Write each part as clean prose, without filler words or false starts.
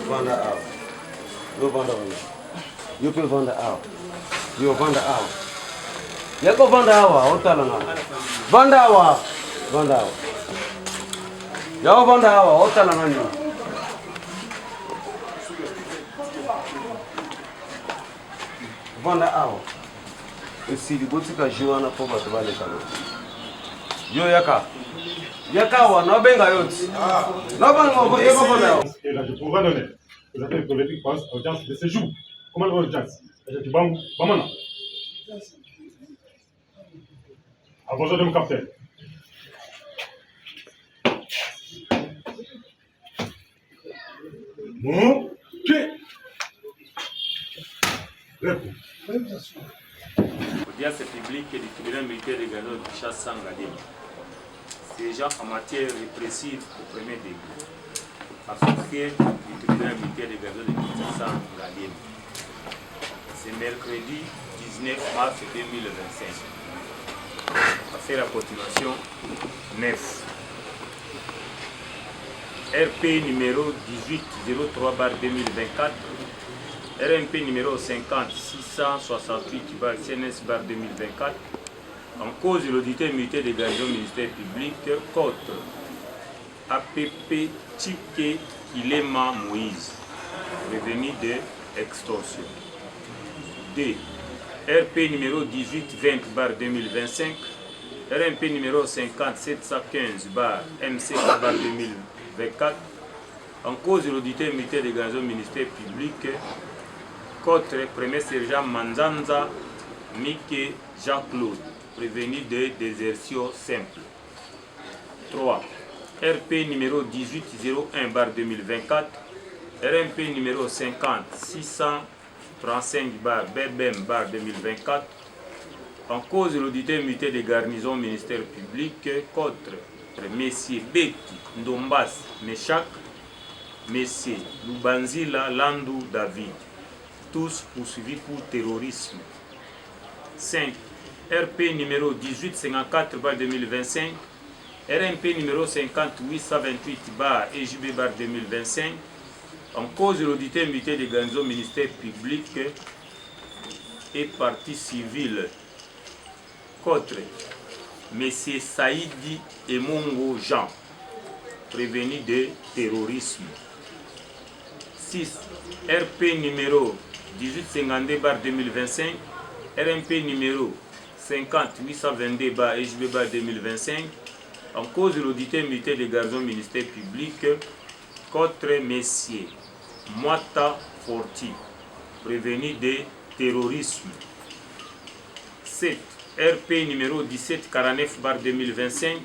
Vanda out. You vanda vanda. You can vanda out. You vanda out. Yako vanda awa, otala na. Vanda awa. Vanda awa. Yako vanda awa, otala na nyo. Vanda awa. Esi di botika jiwana po bato bale kama. Yo yaka. Yaka wa no benga yoti. No benga yoko vanda awa. Et là, je pourrais donner. Vous avez une politique pour audience de séjour. Comment le audience? Je bam, bamana. À vos ordres, mon capitaine. Mon pied. Réponds. L'audience publique du tribunal militaire de Gado de Chassangadi. C'est déjà en matière répressive au premier degré. Associé du tribunal militaire de Gado de Chassangadi. C'est mercredi 19 mars 2025. On va faire la continuation 9. RP numéro 1803/2024. RMP numéro 50 668 CNS 2024. En cause de l'auditeur militaire des garnisons ministère public contre APP Tchike Ilema Moïse, revenu de extorsion. D. RP numéro 1820/2025. RMP numéro 50 715 MC 2024. En cause de l'auditeur militaire des garnisons ministère public contre premier sergent Manzanza Mike Jean-Claude, prévenu de désertion simple. 3. RP numéro 1801/2024, RMP numéro 50 635 BBM 2024, en cause de l'auditeur militaire des garnisons ministère public contre messieurs Betty Ndombas Meshak, messieurs Lubanzila Landou David, tous poursuivis pour terrorisme. 5. RP numéro 1854/2025, RMP numéro 50828 EJB 2025, en cause de l'auditeur militaire des garnisons ministère public et partie civile contre M. Saïdi Emongo Jean, prévenu de terrorisme. 6. RP numéro 1852/2025, RMP numéro 50822 EJB 2025, en cause de l'auditeur militaire des garnisons ministère public contre messieurs Moata Forti, prévenu de terrorisme. 7. RP numéro 1749/2025,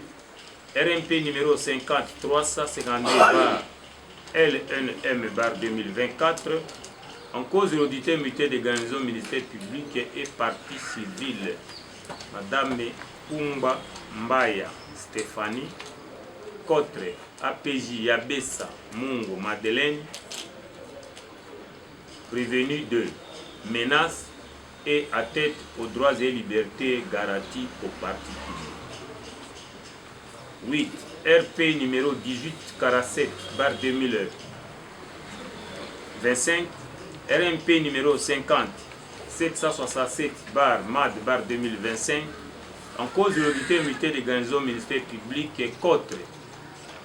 RMP numéro 50 352 LNM 2024, en cause de l'auditeur militaire des garnisons ministère public et partie civile, Madame Pumba Mbaya Stéphanie, contre APJ Yabessa Mungo Madeleine, prévenu de menaces et atteinte aux droits et libertés garantis aux particuliers. 8. RP numéro 1847/2025, RMP numéro 50 767 MAD 2025, en cause de l'auditeur militaire des garnisons ministère public et contre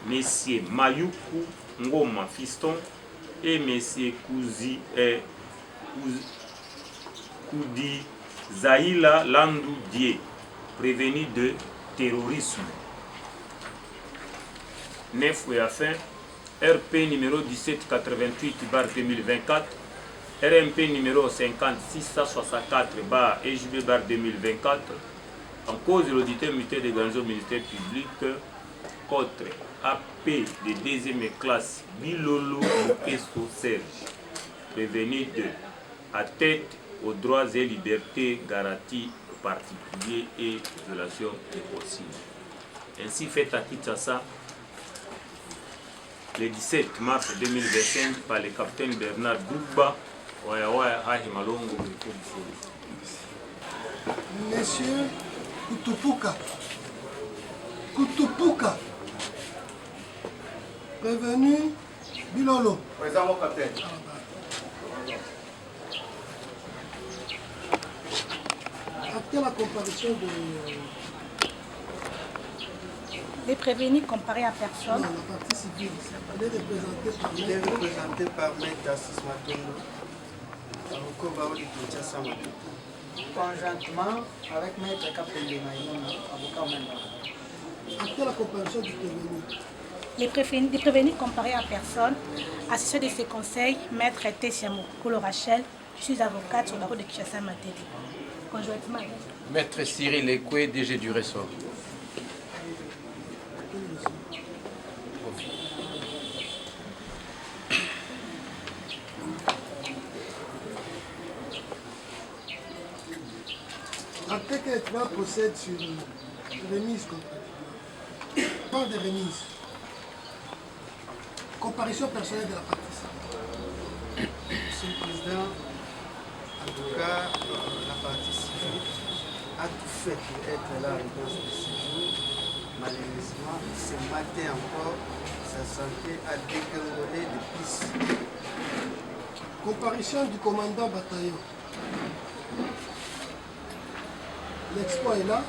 M. Mayuku Ngoma Fiston et M. Koudi Zaïla Landou Die, prévenu de terrorisme. 9. Et enfin, RP numéro 1788/2024, RMP numéro 5664 EJB 2024, en cause de l'auditeur militaire des garnisons ministère public contre AP de deuxième classe Bilolo Mokeso Serge, prévenu de atteinte aux droits et libertés garantis aux particuliers et violation des possibles. Ainsi fait à Kinshasa le 17 mars 2025 par le capitaine Bernard Dougba, Waya Hahi Malongo. Monsieur Kutupuka, Prévenu Bilolo. Présent, mon capitaine. Après la comparution de... Les prévenus comparés à personne. Non, la partie civile, elle est représentée par Il est représenté par Maître Assis Matondo, avocat Baoli Kinshasa Matondo. Conjointement avec Maître Capitaine Maïmouna, avocat Manda. Après la comparution du prévenu. Les prévenus comparés à personne. À ce de ces conseils, Maître Tessiamo Kolo Rachel, je suis avocate sur la route de Kinshasa Matete. Conjointement avec Maître Cyril Ekwe, DG du ressort. Après que tu vas procéder sur remise contractuelle, pas de remise, comparution personnelle de la partie civile. Monsieur le Président, en tout cas, la partie civile a tout fait pour être là dans ce séjour. Malheureusement, ce matin encore, sa santé a dégringolé de pistes. Comparution du commandant bataillon. L'expert est là.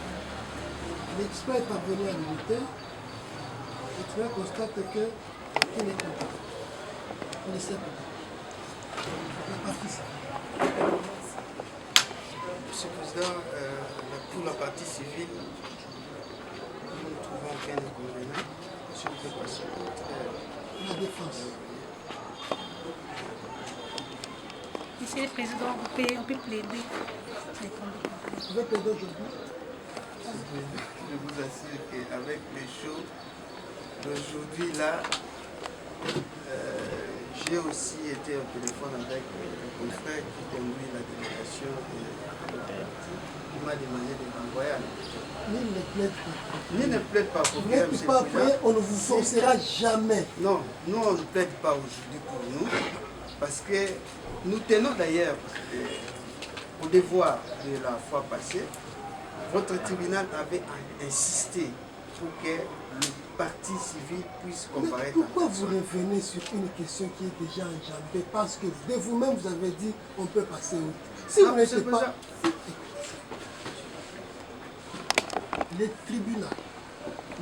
L'expert est parvenu à l'unité. Et tu vas constater qu'il est content. Il est simple. La partie civile. Monsieur le Président, pour la partie civile, nous ne trouvons aucun inconvénient. Si on peut passer La défense. Monsieur le Président, on peut plaider. Vous pouvez plaider aujourd'hui. Je vous assure qu'avec les shows d'aujourd'hui là, j'ai aussi été au téléphone avec un confrère qui conduit la délégation. Il m'a demandé de m'envoyer à Nul ne plaide pas. Nul ne plaide pas pour Vous vous, n'êtes monsieur pas le Président. prêt, on ne vous forcera jamais. Non, nous on ne plaide pas aujourd'hui pour nous, parce que nous tenons d'ailleurs au devoir de la fois passée. Votre tribunal avait insisté pour que le parti civil puisse Mais comparaître. pourquoi vous revenez sur une question qui est déjà enjambée? Parce que de vous-même, vous avez dit on peut passer où? Si vous n'êtes pas... Le tribunal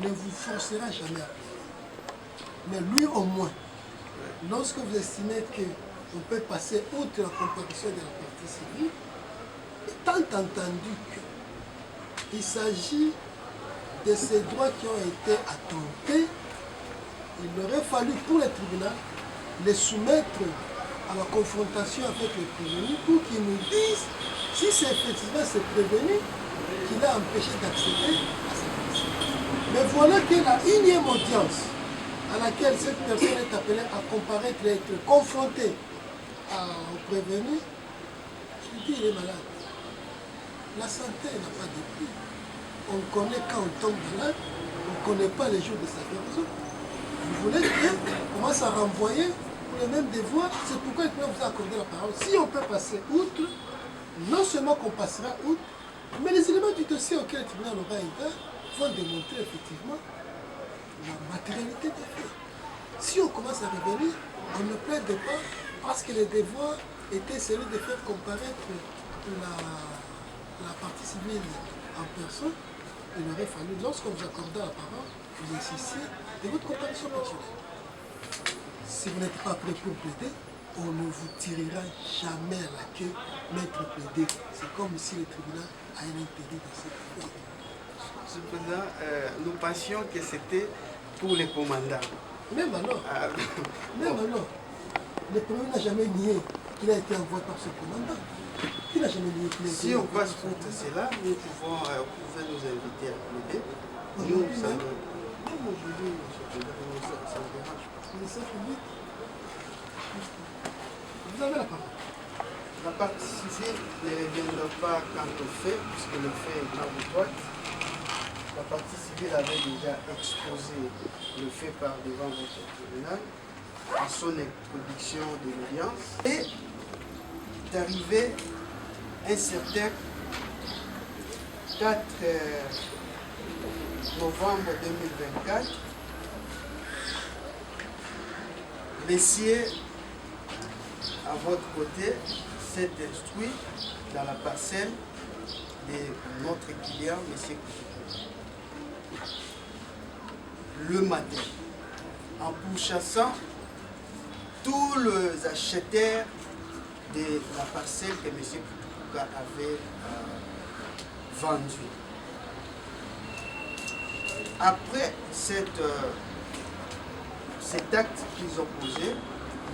ne vous forcera jamais à payer. Mais lui au moins, lorsque vous estimez qu'on peut passer outre la comparution de la partie civile, étant entendu qu'il s'agit de ces droits qui ont été attemptés, il aurait fallu pour le tribunal les soumettre à la confrontation avec le prévenu pour qu'il nous dise si c'est effectivement ce prévenu qui l'a empêché d'accéder à sa personne. Mais voilà que la énième audience à laquelle cette personne est appelée à comparaître et être confrontée au prévenu, il dit il est malade. La santé n'a pas de prix. On connaît quand on tombe malade, on ne connaît pas les jours de sa guérison. Vous voulez qu'on commence à renvoyer pour les mêmes devoirs, c'est pourquoi il peut vous accorder la parole. Si on peut passer outre, non seulement qu'on passera outre, mais les éléments du dossier auquel le tribunal aura égard vont démontrer effectivement la matérialité des faits. Si on commence à revenir, on ne plaide pas parce que le devoir était celui de faire comparaître la partie civile en personne. Il aurait fallu, lorsqu'on vous accordait la parole, vous insistiez de votre comparaison personnelle. Si vous n'êtes pas prêt pour plaider, on ne vous tirera jamais à la queue, maître plaider. C'est comme si le tribunal a un intérêt dans cette affaire. Monsieur le Président, nous pensions que c'était pour les commandants. Même alors, le premier n'a jamais nié qu'il a été envoyé par ce commandant. Il n'a jamais nié qu'il a été Si on envoyé passe par ce outre cela, nous pouvons, vous pouvez nous inviter à plaider. Aujourd'hui Nous, ça même. nous... Même aujourd'hui, monsieur le Président, ça ne dérange pas. ministère public. Vous avez la parole. La partie civile ne reviendra pas quant au fait, puisque le fait est dans le droit. La partie civile avait déjà exposé le fait par devant votre tribunal à son introduction de l'audience. Et d'arriver un certain 4 novembre 2024, Messieurs, à votre côté, s'est instruit dans la parcelle de notre client, M. Koutoukou. Le matin, en pourchassant tous les acheteurs de la parcelle que M. Koutoukou avait vendue. Après cet acte qu'ils ont posé,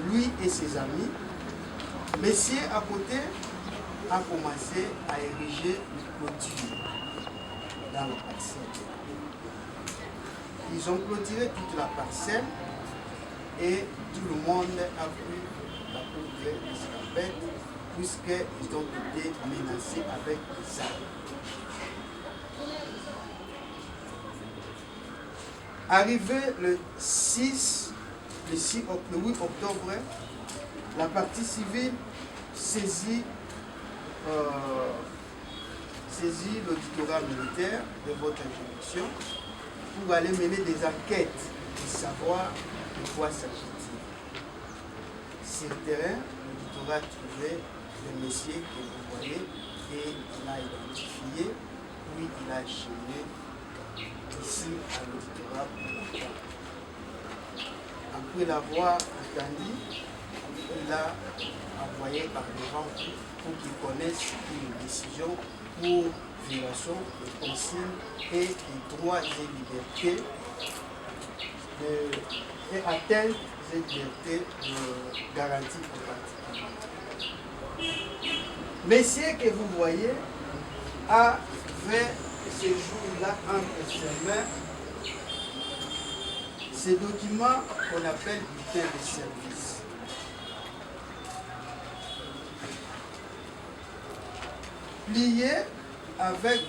lui et ses amis, Messier à côté a commencé à ériger une clôture dans la parcelle. Ils ont clôturé toute la parcelle et tout le monde a pris la peau de l'escarpette puisqu'ils ont été menacés avec des armes. Arrivé le 8 octobre, la partie civile saisit l'auditorat militaire de votre juridiction pour aller mener des enquêtes et savoir de quoi s'agit-il. Sur le terrain, l'auditorat a trouvé le monsieur que vous voyez et il a identifié, puis il a acheminé ici à l'auditorat pour l'entendre. Après l'avoir entendu, il a envoyé par devant pour qu'ils connaissent une décision pour violation des consignes et des droits et libertés et atteinte des libertés garanties aux particuliers. Messieurs que vous voyez avait ce jour-là entre ses mains ces documents qu'on appelle bulletins de service. Pliés avec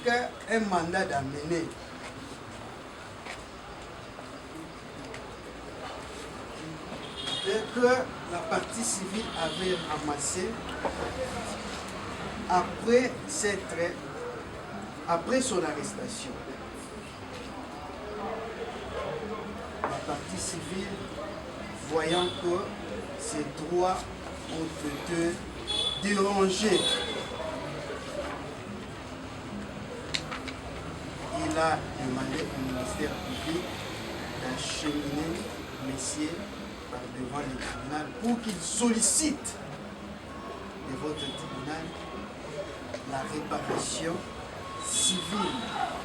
un mandat d'amener. Que la partie civile avait ramassé après son arrestation. La partie civile, voyant que ses droits ont été dérangés, il a demandé au ministère public d'acheminer Messier par devant le tribunal pour qu'il sollicite de votre tribunal la réparation civile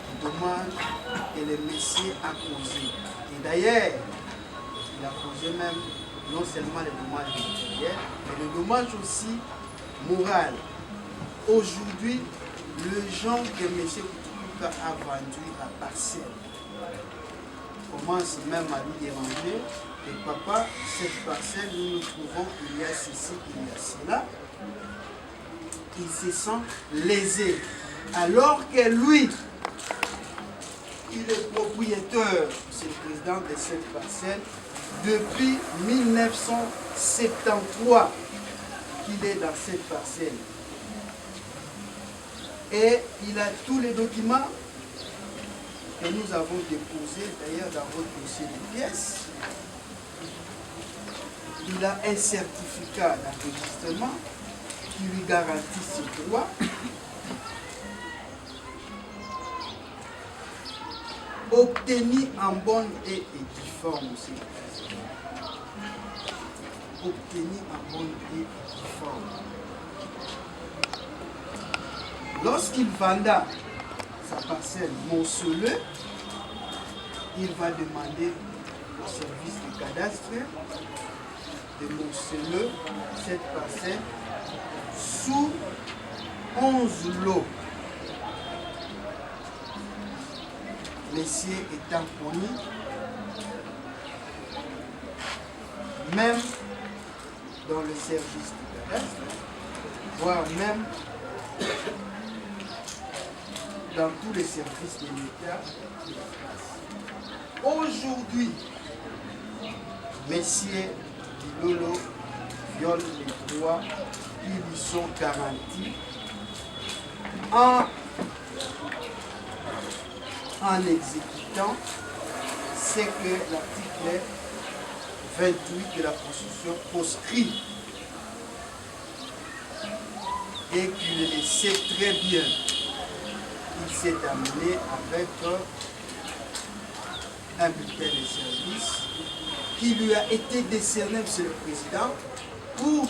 du dommage que le Messier a causé. Et d'ailleurs, il a causé même non seulement le dommage matériel, mais le dommage aussi moral. Aujourd'hui, le gens que M. Koutoukou a vendu à parcelle commence même à lui déranger. Et papa, cette parcelle, nous nous trouvons, il y a ceci, il y a cela. Il se sent lésé. Alors que lui, il est propriétaire, c'est le président de cette parcelle, depuis 1973 qu'il est dans cette parcelle. Et il a tous les documents que nous avons déposés d'ailleurs dans votre dossier de pièces. Il a un certificat d'enregistrement qui lui garantit ses droits. Obtenu en bonne et due forme, obtenu en bonne et due forme. Lorsqu'il vendra sa parcelle morcelée, il va demander au service du cadastre de morceler cette parcelle sous 11 lots. Messier étant connu, même dans le service du cadastre, voire même dans tous les services de l'État. Aujourd'hui, Messier Lolo viole les droits qui lui sont garantis en exécutant ce que l'article 28 de la Constitution proscrit et qu'il le sait très bien. Il s'est amené avec un bulletin de service qui lui a été décerné, Monsieur le Président, pour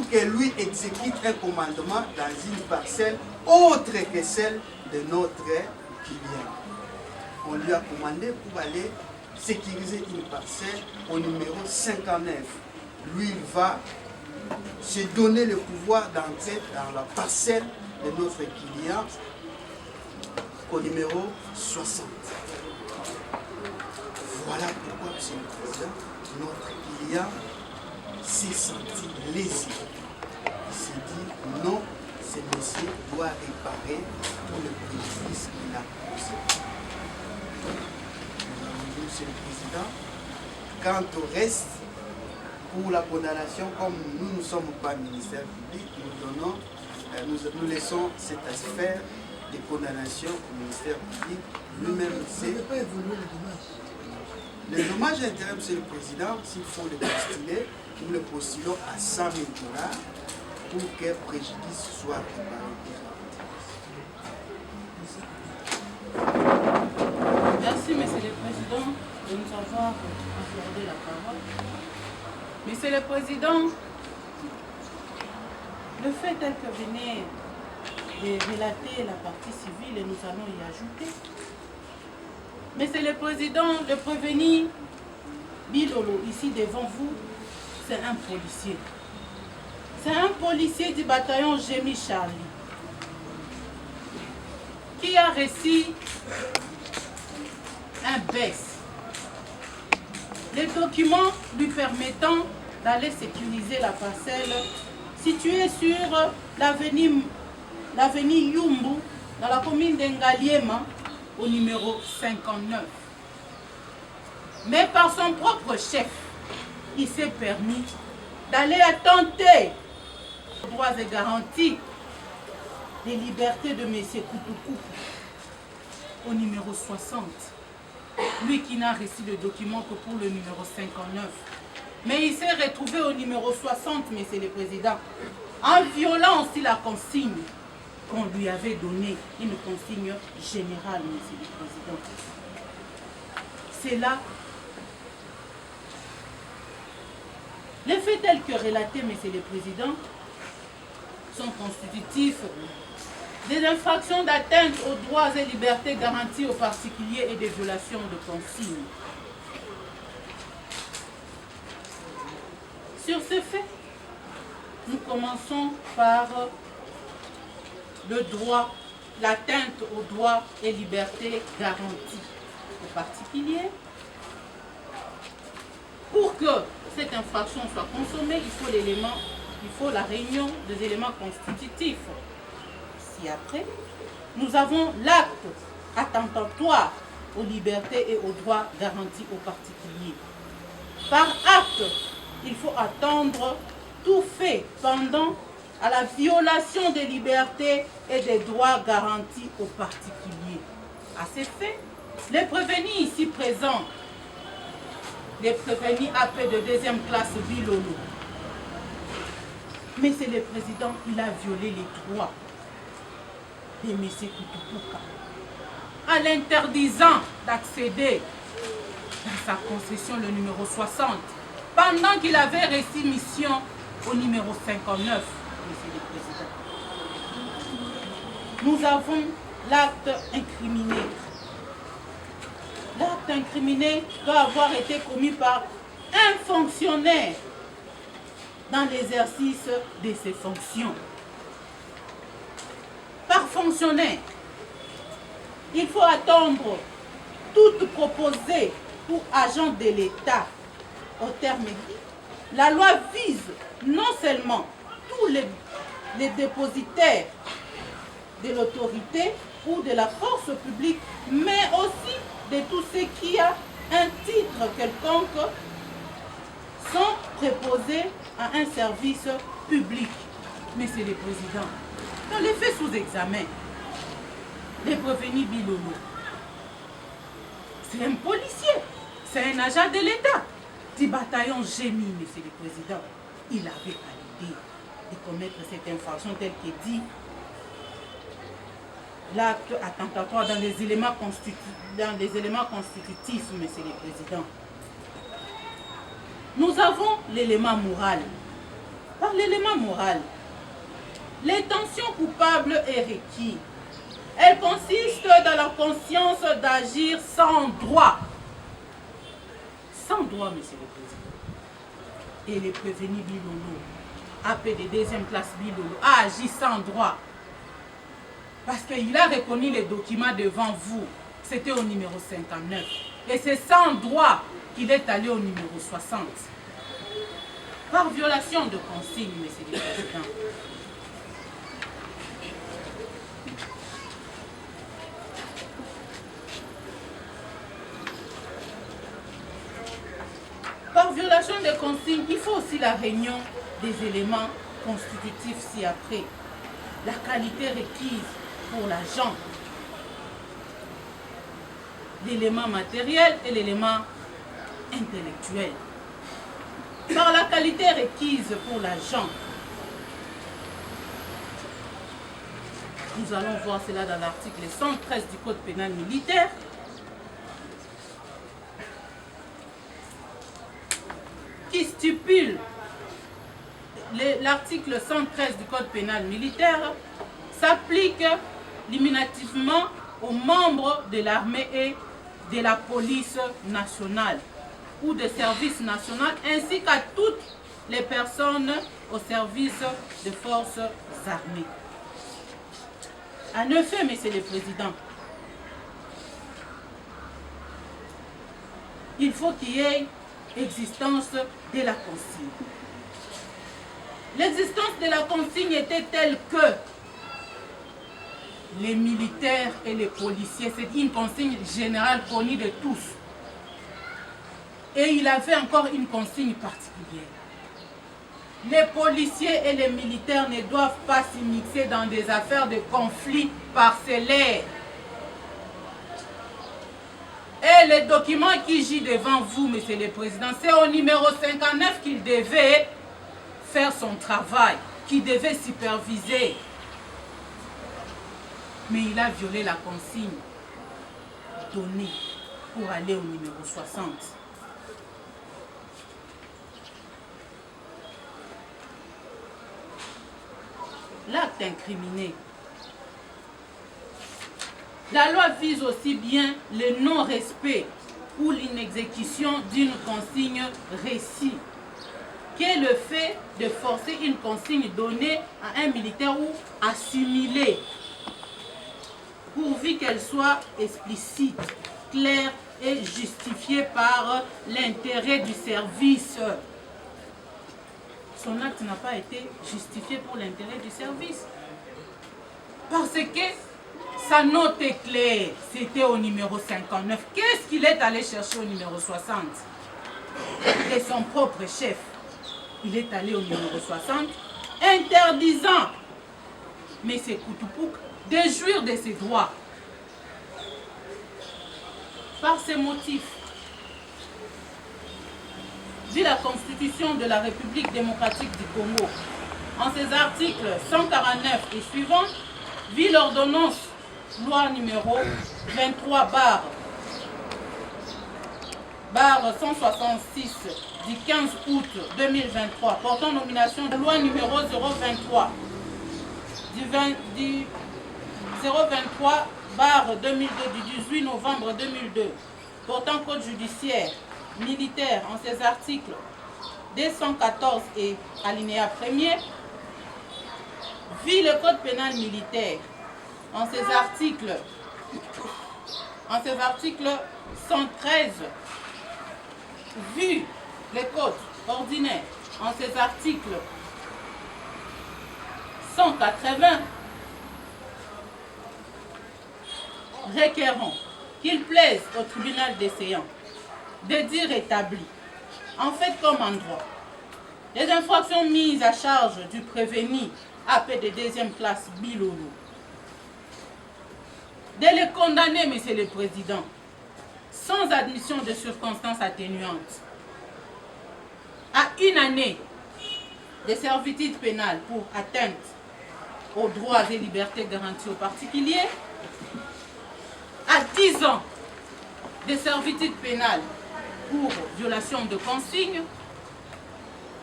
que lui exécute un commandement dans une parcelle autre que celle de notre client. On lui a commandé pour aller sécuriser une parcelle au numéro 59. Lui, il va se donner le pouvoir d'entrer dans la parcelle de notre client au numéro 60. Voilà pourquoi, Monsieur le Président, notre client s'est senti lésé. Il s'est dit non, ce monsieur doit réparer tout le préjudice qu'il a causé. Monsieur le Président, quant au reste, pour la condamnation, comme nous ne sommes pas ministère public, nous laissons cet aspect de condamnation au ministère public. Lui-même sait. Ne pas évoluer les dommages. Les dommages d'intérêt, Monsieur le Président, s'il faut les postuler, nous les postulons à 100 000 $ pour que préjudice soit réparé. Merci, Monsieur le Président, de nous avoir accordé la parole. Monsieur le Président, le fait tel que venait de relater la partie civile, et nous allons y ajouter. Monsieur le Président, le prévenu Bilolo, ici devant vous, c'est un policier. C'est un policier du bataillon Gémi Charlie qui a reçu un BES, les documents lui permettant d'aller sécuriser la parcelle située sur l'avenue Yumbu, dans la commune d'Engaliema, au numéro 59. Mais par son propre chef, il s'est permis d'aller attenter aux droits et garanties des libertés de M. Koutoukou au numéro 60. Lui qui n'a reçu le document que pour le numéro 59. Mais il s'est retrouvé au numéro 60, Monsieur le Président, en violant aussi la consigne qu'on lui avait donnée, une consigne générale, Monsieur le Président. C'est là les faits tels que relatés, Monsieur le Président, sont constitutifs des infractions d'atteinte aux droits et libertés garantis aux particuliers et des violations de consignes. Sur ce fait, nous commençons par le droit, l'atteinte aux droits et libertés garantis aux particuliers. Pour que cette infraction soit consommée, il faut la réunion des éléments constitutifs. Ci-après, nous avons l'acte attentatoire aux libertés et aux droits garantis aux particuliers. Par acte, il faut attendre tout fait pendant à la violation des libertés et des droits garantis aux particuliers. À ces faits, les prévenus ici présents, les prévenus AP de deuxième classe Bilolo, mais c'est le président, il a violé les droits de M. Koutoukou en l'interdisant d'accéder dans sa concession le numéro 60 pendant qu'il avait reçu mission au numéro 59, M. le Président. Nous avons l'acte incriminé. L'acte incriminé doit avoir été commis par un fonctionnaire dans l'exercice de ses fonctions. Par fonctionnaire, il faut attendre toute proposée pour agent de l'État. Au terme dit, la loi vise non seulement tous les dépositaires de l'autorité ou de la force publique, mais aussi de tous ceux qui ont un titre quelconque sont préposés à un service public. Monsieur le Président, dans les faits sous examen, les prévenus Bilolo, c'est un policier, c'est un agent de l'État. du bataillon Gémi, Monsieur le Président, il avait à l'idée de commettre cette infraction telle que dit l'acte attentatoire dans les éléments constitutifs, Monsieur le Président. Nous avons l'élément moral. Par l'élément moral, l'intention coupable est requise. Elle consiste dans la conscience d'agir sans droit. Sans droit, Monsieur le Président. Et le prévenu Bilolo, AP de deuxième classe Bilolo, a agi sans droit. Parce qu'il a reconnu les documents devant vous. C'était au numéro 59. Et c'est sans droit qu'il est allé au numéro 60. Par violation de consigne, Monsieur le Président. Par violation de consigne, il faut aussi la réunion des éléments constitutifs ci-après. La qualité requise pour l'agent, l'élément matériel et l'élément intellectuel. Par la qualité requise pour l'agent, nous allons voir cela dans l'article 113 du Code pénal militaire. Qui stipule l'article 113 du Code pénal militaire s'applique limitativement aux membres de l'armée et de la police nationale ou de service national ainsi qu'à toutes les personnes au service des forces armées. En effet, Monsieur le Président, il faut qu'il y ait existence de la consigne. L'existence de la consigne était telle que les militaires et les policiers, c'est une consigne générale connue de tous. Et il avait encore une consigne particulière. Les policiers et les militaires ne doivent pas s'immiscer dans des affaires de conflits parcellaires. Et le document qui gît devant vous, Monsieur le Président, c'est au numéro 59 qu'il devait faire son travail, qu'il devait superviser. Mais il a violé la consigne donnée pour aller au numéro 60. L'acte incriminé. La loi vise aussi bien le non-respect ou l'inexécution d'une consigne récite, qui est le fait de forcer une consigne donnée à un militaire ou assimilée, pourvu qu'elle soit explicite, claire et justifiée par l'intérêt du service. Son acte n'a pas été justifié pour l'intérêt du service. Parce que sa note est claire, c'était au numéro 59. Qu'est-ce qu'il est allé chercher au numéro 60? De son propre chef. Il est allé au numéro 60, interdisant M. Koutoupouk de jouir de ses droits. Par ces motifs, vu la Constitution de la République démocratique du Congo, en ses articles 149 et suivants, vu l'ordonnance loi numéro 23 barre 166 du 15 août 2023 portant nomination de loi numéro 023 du 023 barre 2002 du 18 novembre 2002 portant code judiciaire militaire en ses articles 214 et alinéa 1er, vu le code pénal militaire en ses articles 113, vu les codes ordinaires en ses articles 180, requérant qu'il plaise au tribunal décéant de dire établi, en fait comme en droit, les infractions mises à charge du prévenu AP de deuxième classe Bilolo, de les condamner, Monsieur le Président, sans admission de circonstances atténuantes, à 1 année de servitude pénale pour atteinte aux droits et libertés garantis aux particuliers, à 10 ans de servitude pénale pour violation de consignes,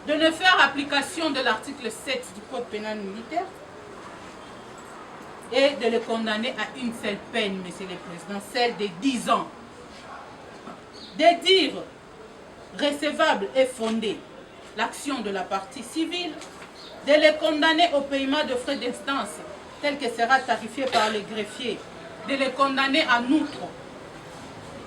de ne faire application de l'article 7 du Code pénal militaire et de le condamner à une seule peine, Monsieur le Président, celle de 10 ans. De dire recevable et fondé l'action de la partie civile, de les condamner au paiement de frais d'instance tel que sera tarifié par les greffiers, de les condamner en outre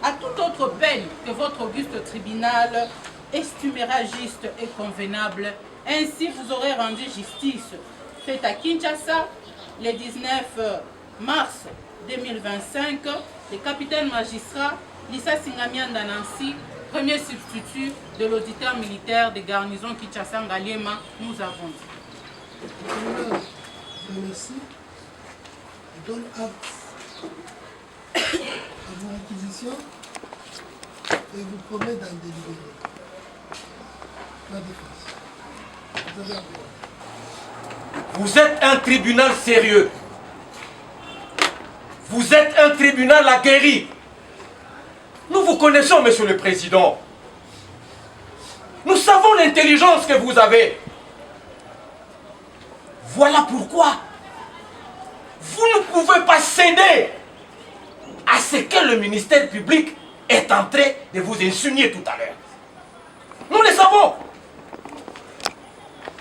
à toute autre peine que votre auguste tribunal estimera juste et convenable. Ainsi, vous aurez rendu justice faite à Kinshasa le 19 mars 2025. Le capitaine magistrat Lissa Singamianda Nancy, premier substitut de l'auditeur militaire des garnisons Kinshasa Ngaliema, nous avons dit. Merci. Je donne acte à vos réquisitions et vous promets d'en délibérer. La défense. Vous avez la parole. Vous êtes un tribunal sérieux. Vous êtes un tribunal aguerri. Nous vous connaissons, Monsieur le Président. Nous savons l'intelligence que vous avez. Voilà pourquoi vous ne pouvez pas céder à ce que le ministère public est en train de vous insinuer tout à l'heure. Nous le savons.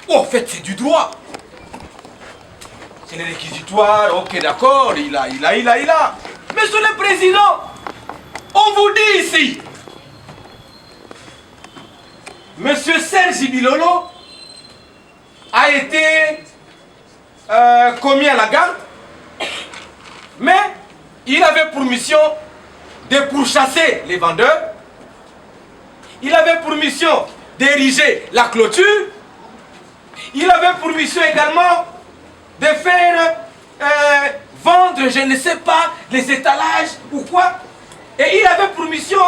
Oh, en fait, c'est du droit. C'est les réquisitoires, ok, d'accord, il a. Monsieur le Président, on vous dit ici, Monsieur Serge Bilolo a été commis à la garde, mais il avait pour mission de pourchasser les vendeurs, il avait pour mission d'ériger la clôture, il avait pour mission également de faire vendre, je ne sais pas, les étalages ou quoi. Et il avait pour mission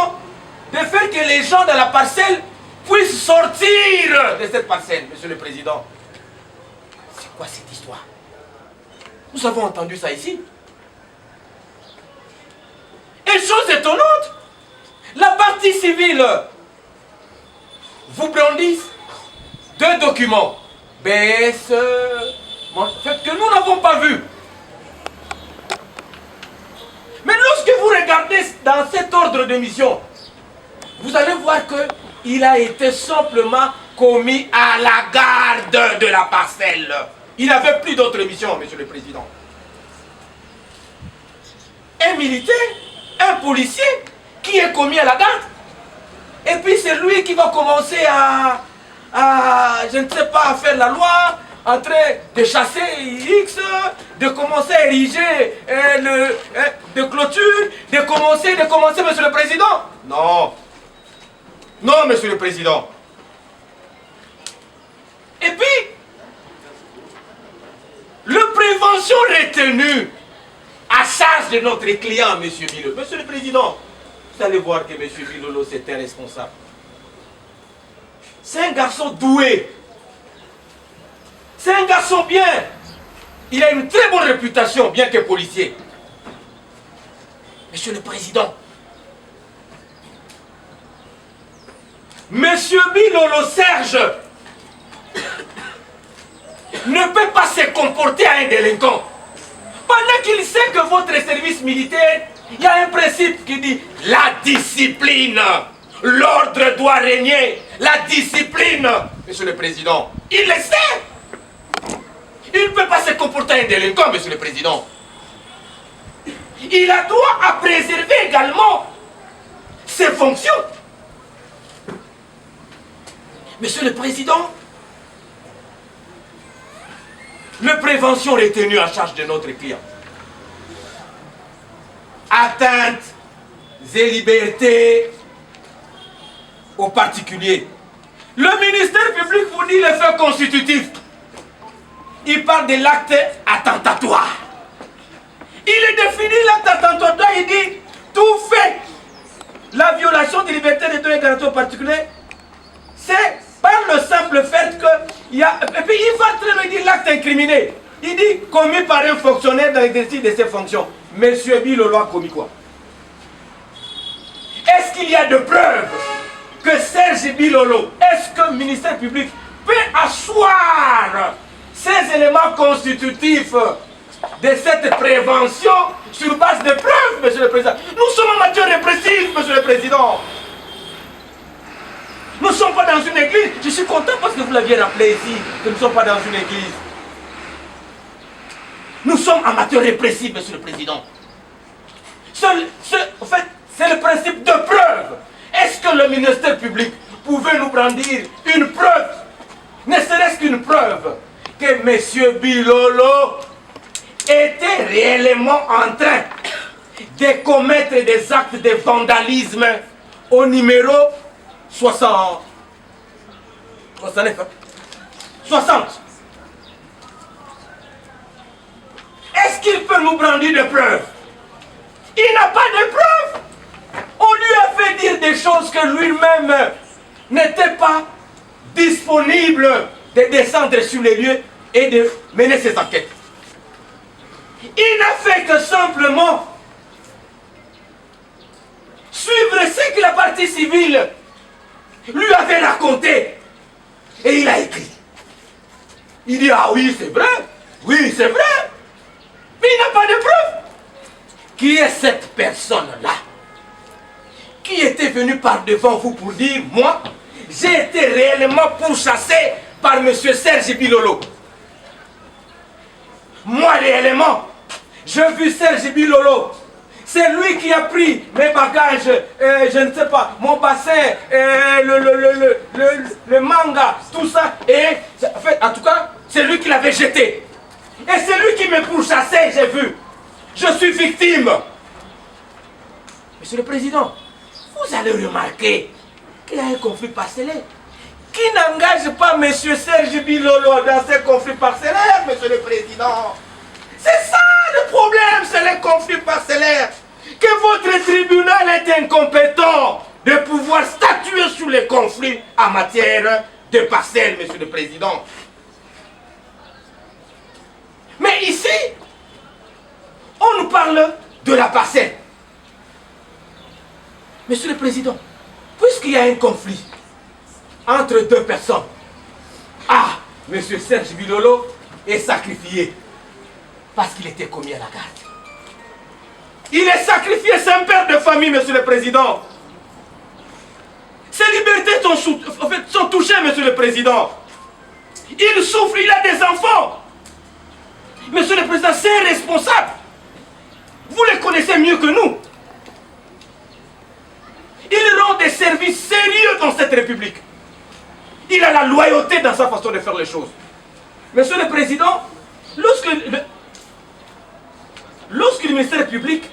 de faire que les gens de la parcelle puissent sortir de cette parcelle, Monsieur le Président. C'est quoi cette histoire? Nous avons entendu ça ici. Et chose étonnante, la partie civile vous brandissent 2 documents. BS, fait que nous n'avons pas vu. Mais lorsque vous regardez dans cet ordre de mission, vous allez voir qu'il a été simplement commis à la garde de la parcelle. Il n'avait plus d'autre mission, Monsieur le Président. Un militaire, un policier qui est commis à la garde, et puis c'est lui qui va commencer à je ne sais pas, à faire la loi, en train de chasser X, de commencer à ériger de clôture, de commencer, Monsieur le Président. Non. Non, Monsieur le Président. Et puis, le prévention retenu à charge de notre client, Monsieur Bilolo. Monsieur le Président, vous allez voir que Monsieur Bilolo, c'est un responsable. C'est un garçon doué. C'est un garçon bien. Il a une très bonne réputation, bien que policier. Monsieur le Président, Monsieur Bilolo Serge ne peut pas se comporter à un délinquant. Pendant qu'il sait que votre service militaire, il y a un principe qui dit la discipline. L'ordre doit régner. La discipline. Monsieur le Président, il le sait. Il ne peut pas se comporter à un délinquant, Monsieur le Président. Il a droit à préserver également ses fonctions. Monsieur le Président, le prévention retenu en charge de notre client. Atteinte et libertés aux particuliers. Le ministère public vous dit les faits constitutifs. Il parle de l'acte attentatoire. Il est défini l'acte attentatoire, il dit tout fait. La violation des libertés des droits et garanties aux particuliers, c'est par le simple fait que il y a... Et puis il va très bien dire l'acte incriminé. Il dit commis par un fonctionnaire dans l'exercice de ses fonctions. Monsieur Bilolo a commis quoi? Est-ce qu'il y a de preuves que Serge Bilolo, est-ce que le ministère public peut asseoir ces éléments constitutifs de cette prévention sur base de preuves, monsieur le président? Nous sommes en matière répressive, monsieur le président. Nous ne sommes pas dans une église. Je suis content parce que vous l'aviez rappelé ici, que nous ne sommes pas dans une église. Nous sommes en matière répressive, monsieur le président. En fait, c'est le principe de preuve. Est-ce que le ministère public pouvait nous brandir une preuve, ne serait-ce qu'une preuve, que M. Bilolo était réellement en train de commettre des actes de vandalisme au numéro 60. Est-ce qu'il peut nous brandir des preuves? Il n'a pas de preuves. On lui a fait dire des choses que lui-même n'était pas disponible de descendre sur les lieux et de mener ses enquêtes. Il n'a fait que simplement suivre ce que la partie civile lui avait raconté. Et il a écrit. Il dit, ah oui, c'est vrai. Oui, c'est vrai. Mais il n'a pas de preuve. Qui est cette personne-là? Qui était venu par devant vous pour dire, moi, j'ai été réellement pourchassé par M. Serge Bilolo. Moi, réellement, j'ai vu Serge Bilolo. C'est lui qui a pris mes bagages, je ne sais pas, mon bassin, le manga, tout ça. Et, en fait, en tout cas, c'est lui qui l'avait jeté. Et c'est lui qui me pourchassait, j'ai vu. Je suis victime. Monsieur le Président, vous allez remarquer qu'il y a un conflit parcellaire qui n'engage pas M. Serge Bilolo dans ces conflits parcellaires, Monsieur le Président. C'est ça le problème, c'est les conflits parcellaires. Que votre tribunal est incompétent de pouvoir statuer sur les conflits en matière de parcelles, Monsieur le Président. Mais ici, on nous parle de la parcelle. Monsieur le Président, puisqu'il y a un conflit entre deux personnes, Monsieur Serge Bilolo est sacrifié parce qu'il était commis à la garde. Il est sacrifié, c'est un père de famille, Monsieur le Président. Ses libertés sont touchées, Monsieur le Président. Il souffre, il a des enfants. Monsieur le Président, c'est responsable. Vous les connaissez mieux que nous. Il rend des services sérieux dans cette République. Il a la loyauté dans sa façon de faire les choses. Monsieur le Président, lorsque le ministère public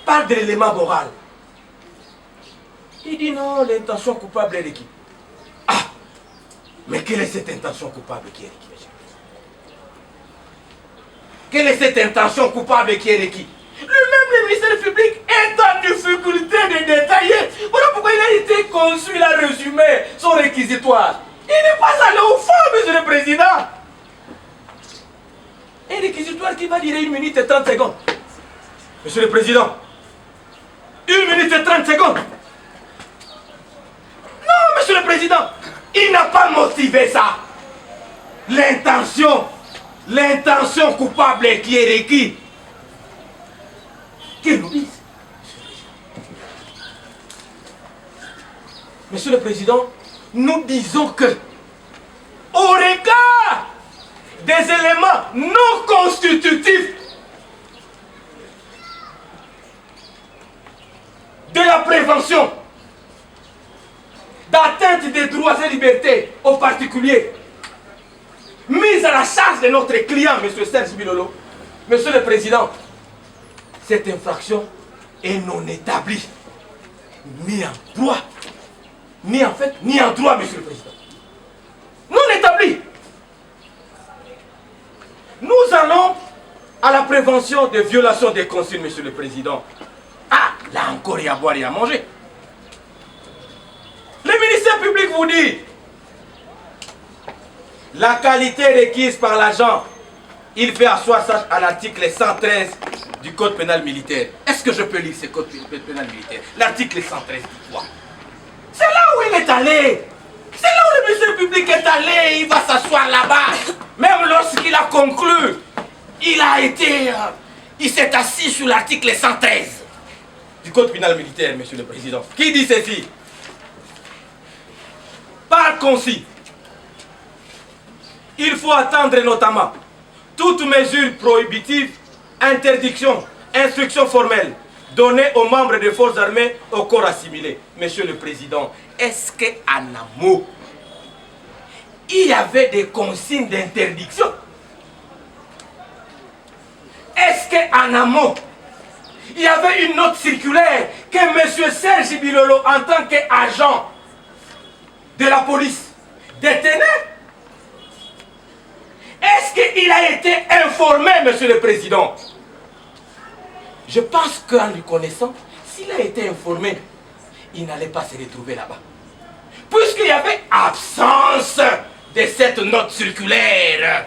parle de l'élément moral, il dit non, l'intention coupable est requise. Mais quelle est cette intention coupable qui est requise? Quelle est cette intention coupable qui est requise? Lui-même, le ministère public est en difficulté de détailler. Voilà pourquoi il a été conçu, il a résumé son réquisitoire. Il n'est pas allé au fond, Monsieur le Président. Un réquisitoire qui va durer 1 minute et 30 secondes. Monsieur le Président, 1 minute et 30 secondes. Non, Monsieur le Président, il n'a pas motivé ça. L'intention coupable qui est requise. Qu'il nous dise. Monsieur le Président, nous disons que, au regard des éléments non constitutifs de la prévention d'atteinte des droits et libertés aux particuliers, mise à la charge de notre client, M. Serge Bilolo, Monsieur le Président, cette infraction est non établie, ni en droit, ni en droit, Monsieur le Président. Non établie. Nous allons à la prévention des violations des consignes, Monsieur le Président. Là encore, il y a à boire et à manger. Le ministère public vous dit la qualité requise par l'agent, il fait asseoir ça à l'article 113 du Code pénal militaire. Est-ce que je peux lire ce Code pénal militaire? L'article 113 dit quoi? C'est là où il est allé. C'est là où le ministère public est allé. Il va s'asseoir là-bas. Même lorsqu'il a conclu, il s'est assis sur l'article 113 du Code pénal militaire, monsieur le Président. Qui dit ceci? Par concis, il faut attendre notamment toute mesure prohibitive, interdiction, instruction formelle donnée aux membres des forces armées au corps assimilé. Monsieur le Président, est-ce qu'en amont, il y avait des consignes d'interdiction? Est-ce qu'en amont, il y avait une note circulaire que M. Serge Bilolo, en tant qu'agent de la police, détenait? Est-ce qu'il a été informé, monsieur le Président? Je pense qu'en lui connaissant, s'il a été informé, il n'allait pas se retrouver là-bas. Puisqu'il y avait absence de cette note circulaire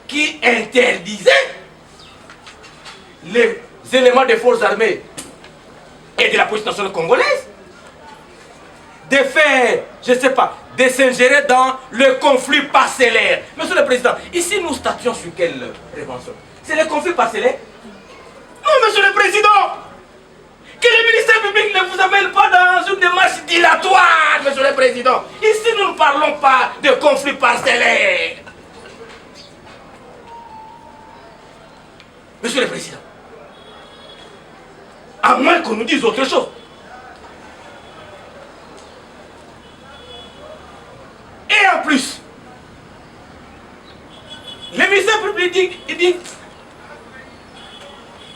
qui interdisait les éléments des forces armées et de la police nationale congolaise de faire, je ne sais pas, de s'ingérer dans le conflit parcellaire. Monsieur le Président, ici nous statuons sur quelle prévention? C'est le conflit parcellaire? Non, monsieur le Président! Que le ministère public ne vous amène pas dans une démarche dilatoire, monsieur le Président. Ici nous ne parlons pas de conflit parcellaire. Monsieur le Président, à moins qu'on nous dise autre chose. Et en plus, le ministère public dit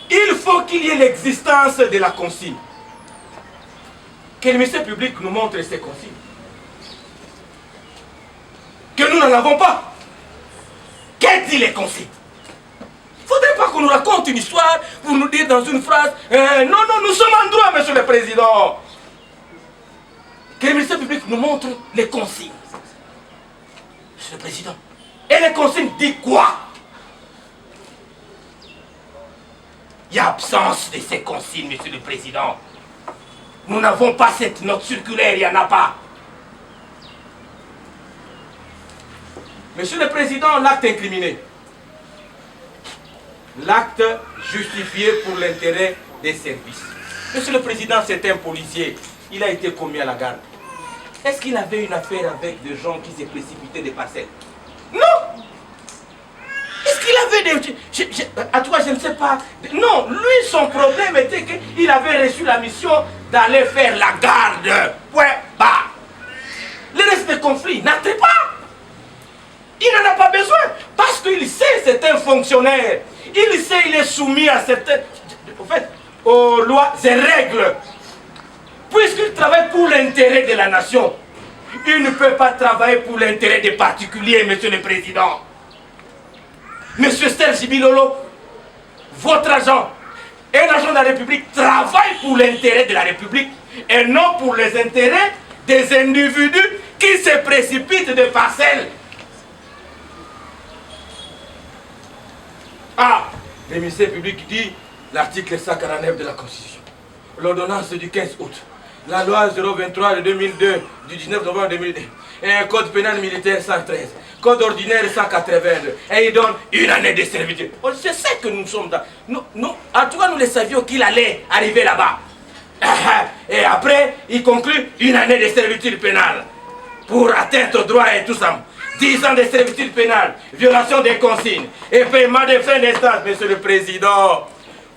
il faut qu'il y ait l'existence de la consigne. Que le ministère public nous montre ces consignes. Que nous n'en avons pas. Qu'est-ce dit les consignes? Il ne faudrait pas qu'on nous raconte une histoire pour nous dire dans une phrase non, nous sommes en droit, monsieur le Président. Que le ministère public nous montre les consignes. Monsieur le Président. Et les consignes disent quoi? Il y a absence de ces consignes, monsieur le Président. Nous n'avons pas cette note circulaire, il n'y en a pas. Monsieur le Président, l'acte incriminé. L'acte justifié pour l'intérêt des services. Monsieur le Président, c'est un policier. Il a été commis à la garde. Est-ce qu'il avait une affaire avec des gens qui s'est précipité des parcelles? Non! Est-ce qu'il avait des... à toi, je ne sais pas. Non, lui, son problème était qu'il avait reçu la mission d'aller faire la garde. Point bas. Le reste des conflits n'entre pas. Il n'en a pas besoin. Parce qu'il sait, c'est un fonctionnaire. Il sait, il est soumis à certaines... En fait, aux lois et règles. Puisqu'il travaille pour l'intérêt de la nation, il ne peut pas travailler pour l'intérêt des particuliers, monsieur le Président. Monsieur Serge Bilolo, votre agent, un agent de la République, travaille pour l'intérêt de la République et non pour les intérêts des individus qui se précipitent de parcelles. Ah, le ministère public dit l'article 149 de la Constitution, l'ordonnance du 15 août, la loi 023 de 2002, du 19 novembre 2002, et un code pénal militaire 113, code ordinaire 182, et il donne une année de servitude. Je sais que nous sommes dans... en tout cas, nous le savions qu'il allait arriver là-bas. Et après, il conclut une année de servitude pénale pour atteinte aux droits et tout ça. 10 ans de servitude pénale, violation des consignes et paiement des frais d'instance. Monsieur le Président,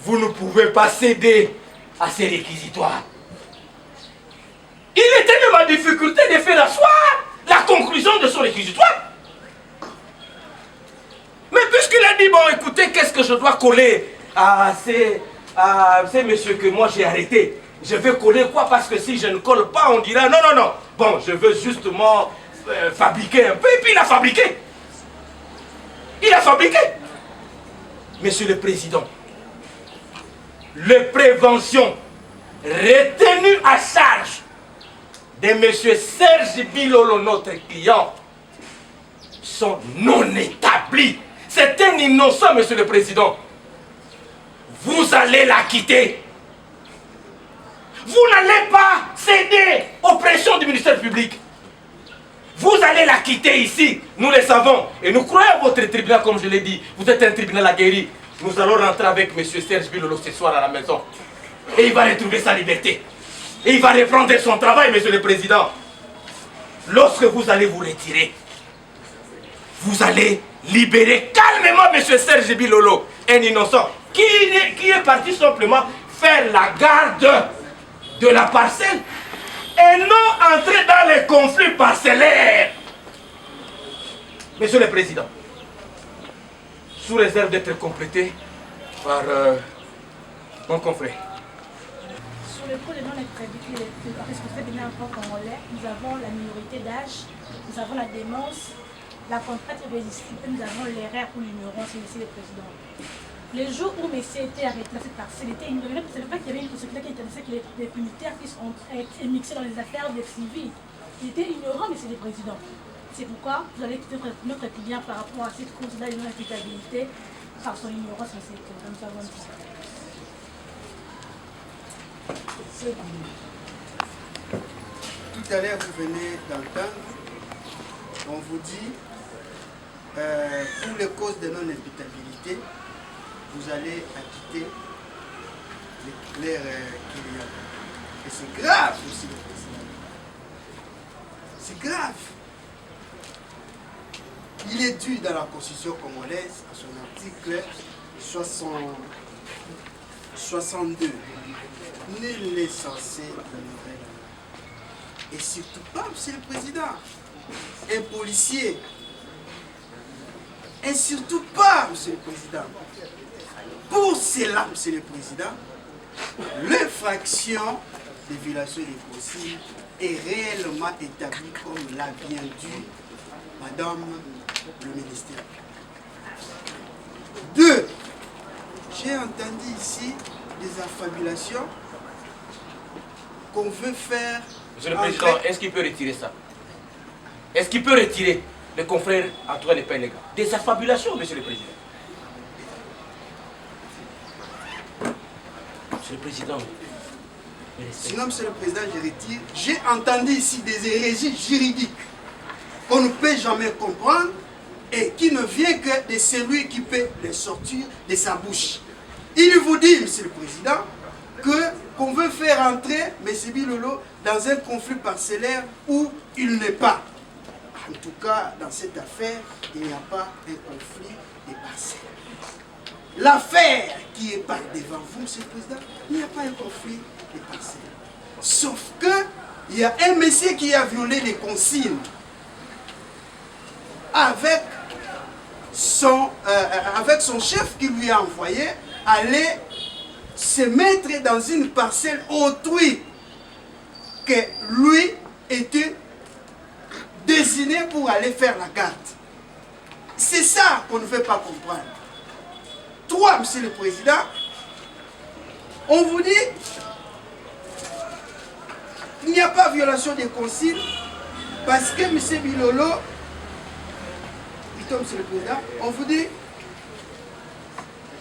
vous ne pouvez pas céder à ces réquisitoires. Il était même en difficulté de faire asseoir la conclusion de son réquisitoire. Mais puisqu'il a dit, bon écoutez, qu'est-ce que je dois coller à ces messieurs que moi j'ai arrêtés? Je vais coller quoi? Parce que si je ne colle pas, on dira non, non, non. Bon, je veux justement fabriquer un peu. Et puis il a fabriqué. Il a fabriqué. Monsieur le Président, les préventions retenues à charge de M. Serge Bilolo, notre client, sont non établis. C'est un innocent, Monsieur le Président. Vous allez la quitter. Vous n'allez pas céder aux pressions du ministère public. Vous allez la quitter ici, nous le savons. Et nous croyons à votre tribunal, comme je l'ai dit. Vous êtes un tribunal aguerri. Nous allons rentrer avec M. Serge Bilolo ce soir à la maison. Et il va retrouver sa liberté. Et il va reprendre son travail, Monsieur le Président. Lorsque vous allez vous retirer, vous allez libérer calmement M. Serge Bilolo, un innocent, qui est parti simplement faire la garde de la parcelle et non entrer dans les conflits parcellaires. Monsieur le Président, sous réserve d'être complété par mon confrère. Sur le coup de non-établi responsable d'un enfant congolais, nous avons la minorité d'âge, nous avons la démence, la contrainte irrésistible, nous avons l'erreur ou l'ignorance, Monsieur le Président. Le jour où Messie était arrêté dans cette parcelle, il était ignoré, c'est le fait qu'il y avait une possibilité qui intéressait que les militaires puissent être mixés dans les affaires des civils. Il était ignorant, Monsieur le Président. C'est pourquoi vous allez quitter notre client par rapport à cette cause-là de non-imputabilité par son ignorance, Monsieur le Président. Nous avons tout ça. Tout à l'heure, vous venez d'entendre, on vous dit, pour les causes de non-imputabilité, vous allez acquitter les clercs clients. Et c'est grave aussi, le président. C'est grave. Il est dû dans la Constitution congolaise, à son article 62. Nul n'est censé ignorer la loi. Et surtout pas, Monsieur le Président, un policier. Et surtout pas, Monsieur le Président. Pour cela, Monsieur le Président, l'infraction de violation des consignes est réellement établie comme l'a bien dit Madame le ministère. 2. J'ai entendu ici des affabulations qu'on veut faire. Monsieur le Président, est-ce qu'il peut retirer ça? Est-ce qu'il peut retirer le confrère Antoine Epenega? Des affabulations, Monsieur le Président. Monsieur le Président. Sinon, Monsieur le Président, je retire. J'ai entendu ici des hérésies juridiques qu'on ne peut jamais comprendre et qui ne vient que de celui qui peut les sortir de sa bouche. Il vous dit, Monsieur le Président, qu'on veut faire entrer M. Bilolo dans un conflit parcellaire où il n'est pas. En tout cas, dans cette affaire, il n'y a pas un conflit de parcelles. L'affaire qui est par devant vous, Monsieur le Président, il n'y a pas un conflit de parcelles. Sauf qu'il y a un monsieur qui a violé les consignes avec son chef qui lui a envoyé aller se mettre dans une parcelle autrui que lui était désigné pour aller faire la garde. C'est ça qu'on ne veut pas comprendre. 3, Monsieur le Président, on vous dit il n'y a pas violation des consignes parce que M. Bilolo, plutôt Monsieur le Président, on vous dit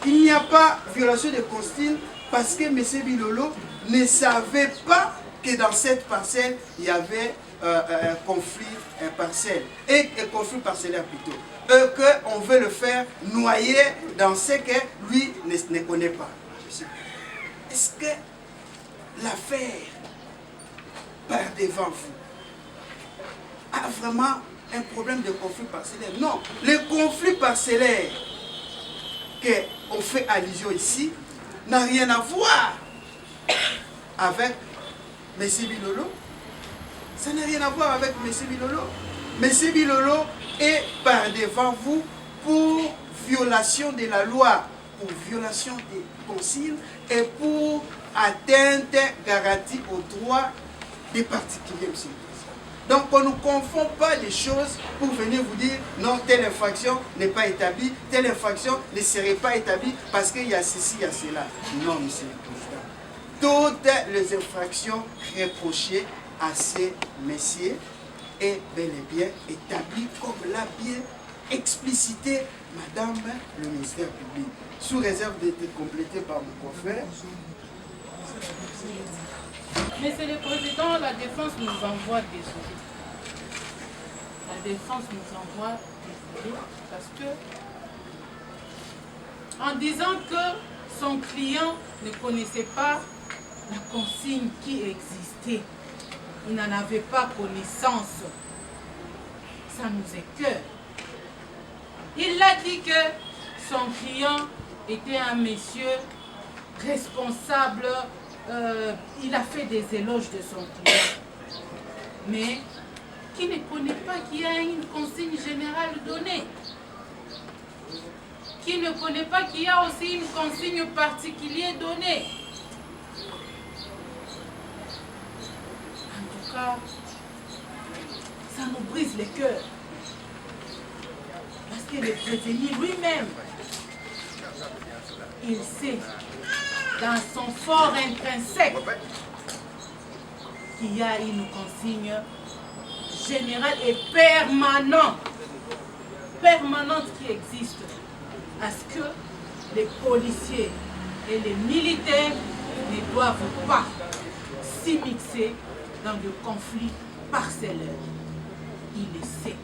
il n'y a pas violation des consignes parce que M. Bilolo ne savait pas que dans cette parcelle, il y avait un conflit parcellaire, et un conflit parcellaire plutôt. Qu'on veut le faire noyer dans ce que lui ne connaît pas. Est-ce que l'affaire par devant vous a vraiment un problème de conflit parcellaire? Non, le conflit parcellaire qu'on fait allusion ici n'a rien à voir avec M. Bilolo. Ça n'a rien à voir avec M. Bilolo. M. Bilolo est par devant vous pour violation de la loi, pour violation des consignes et pour atteinte garantie aux droits des particuliers, M. le Président. Donc on ne confond pas les choses pour venir vous dire non, telle infraction n'est pas établie, telle infraction ne serait pas établie parce qu'il y a ceci, il y a cela. Non, M. le Président. Toutes les infractions reprochées à ces messieurs est bel et bien établi comme l'a bien explicité Madame le ministère public, sous réserve d'être complété par mon confrère. Monsieur le Président, la défense nous envoie désolé. La défense nous envoie désolé parce que, en disant que son client ne connaissait pas la consigne qui existait, il n'en avait pas connaissance. Ça nous écoeure. Il a dit que son client était un monsieur responsable. Il a fait des éloges de son client. Mais qui ne connaît pas qu'il y a une consigne générale donnée. Qui ne connaît pas qu'il y a aussi une consigne particulière donnée. En tout cas, ça nous brise le cœur. Parce que le prévenu lui-même, il sait, dans son fort intrinsèque, qu'il y a une consigne générale et permanente qui existe. Parce que les policiers et les militaires ne doivent pas s'immiscer dans de conflits parcellaires. Il le sait.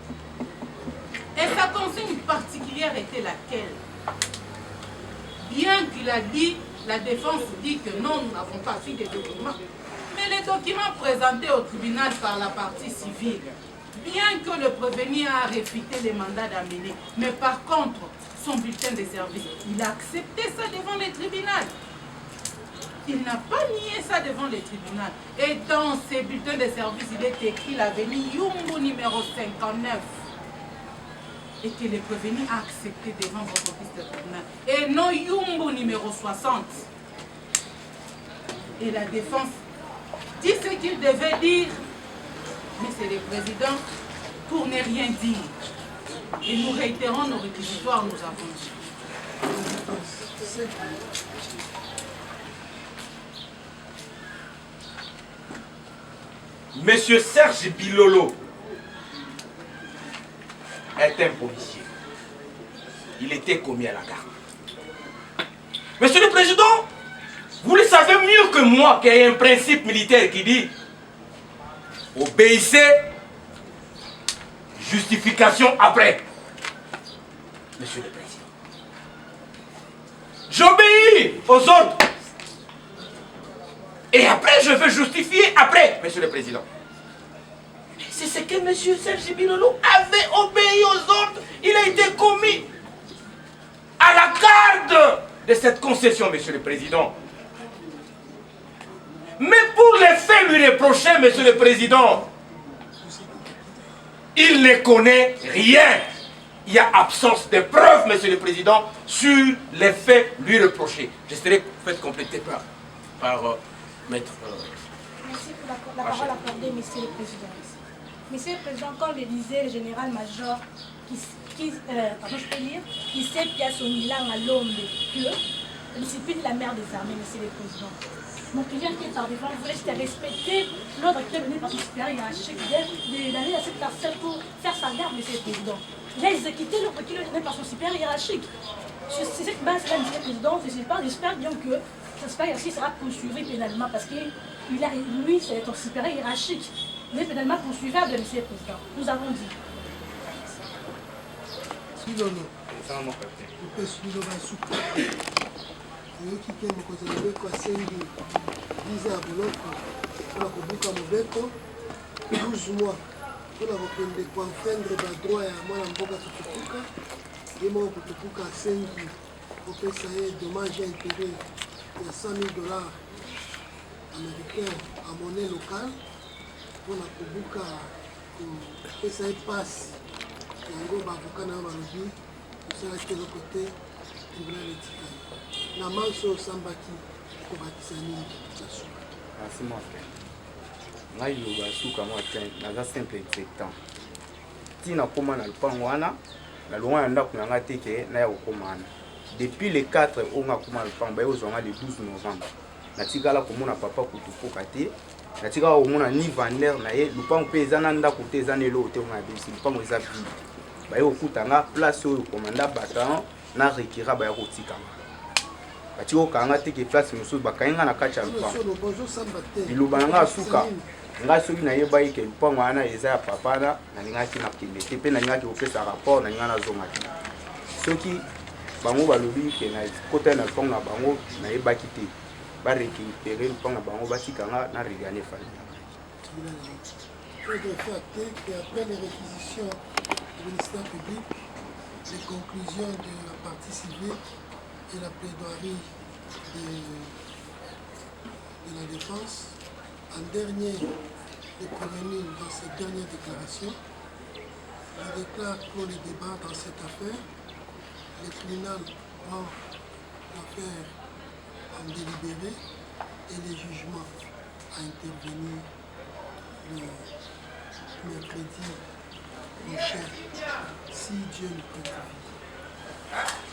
Et sa consigne particulière était laquelle? Bien qu'il a dit, la défense dit que non, nous n'avons pas fait des documents. Mais les documents présentés au tribunal par la partie civile, bien que le prévenu a réfuté les mandats d'amener, mais par contre, son bulletin de service, il a accepté ça devant le tribunal. Il n'a pas nié ça devant le tribunal. Et dans ses bulletins de service, il est écrit l'avenue Yumbu numéro 59. Et que le prévenu a accepté devant votre office de tribunal. Et non Yumbu numéro 60. Et la défense dit ce qu'il devait dire. Mais c'est le président pour ne rien dire. Et nous réitérons nos réquisitoires, nous avons dit. Monsieur Serge Bilolo est un policier. Il était commis à la garde. Monsieur le Président, vous le savez mieux que moi qu'il y a un principe militaire qui dit obéissez, justification après. Monsieur le Président, j'obéis aux ordres. Et après, je veux justifier après, Monsieur le Président. C'est ce que M. Serge Bilolo avait obéi aux ordres. Il a été commis à la garde de cette concession, Monsieur le Président. Mais pour les faits lui reprocher, Monsieur le Président, il ne connaît rien. Il y a absence de preuves, Monsieur le Président, sur les faits lui reprochés. Je serai fait compléter par Maître. Merci pour la parole accordée, Monsieur le Président. Monsieur le Président, comme le disait le général-major, qui sait qu'il y a son Milan à l'homme que la discipline de la mère des armées, Monsieur le Président. Mon client qui est par devant voulait respecter l'ordre qui est donné par son supérieur hiérarchique d'aller à cette parcelle pour faire sa garde, Monsieur le Président. Il a exécuté l'ordre qui est donné par son supérieur hiérarchique. Sur cette base-là, Monsieur le Président, j'espère bien que sa supérieur hiérarchique sera poursuivi pénalement parce que lui, c'est son supérieur hiérarchique. Il est pénalement poursuivable, Monsieur le Président. Nous avons dit. oyoki ke mokonzi ya mobeko asengi viza ya boloko mpona kobuka mobeko 12 mois mpona kokende koenfreindre badroit ya mwana mboka kotopuka ye moko kotopuka asengi kopesa ye dommage ya intérêt ya 100 000 $ américain a monnaie locale mpona kobuka kopesa ye pasi yango baavoka na yo balobi kosalaki eloko te tribunal etikali na manso osambaki kobakisa nini na suka asi moke ngai loba suka mwa te naza simple exécutant ntina kóma na lupango wana na longwa ya ndako na ngai te ke naya kokóma wana depuis le 4 oyo nga kóma na lupango baye kozwa nga le 12 novembre natikala komona papa kutupuka te natika omona ni vander na ye lupango mpe eza na ndako te eza na eloko te onga bisi lupango eza vide baye kokutanga place oyo komanda bataillon na rekira baya kotikanga bati kokanga te ke place mosusu bakayinga na kati ya lupango liloba na nga suka ngai soki nayeba ye ke lupango wana eza ya papa na nalingaki nakende te mpe nalingaki kopesa rapport nalinga nazonga te soki bango balobi ke na kota na lupango na bango nayebaki te barécupérer lupango na bango batikanga na regane famille. Et après les réquisitions du ministère public, les conclusions de la partie civile et la plaidoirie de la défense, en dernier de prévenir dans cette dernière déclaration, je déclare clos les débats dans cette affaire. Le tribunal rend l'affaire en délibéré et le jugement a intervenu le mercredi prochain, si Dieu le permet.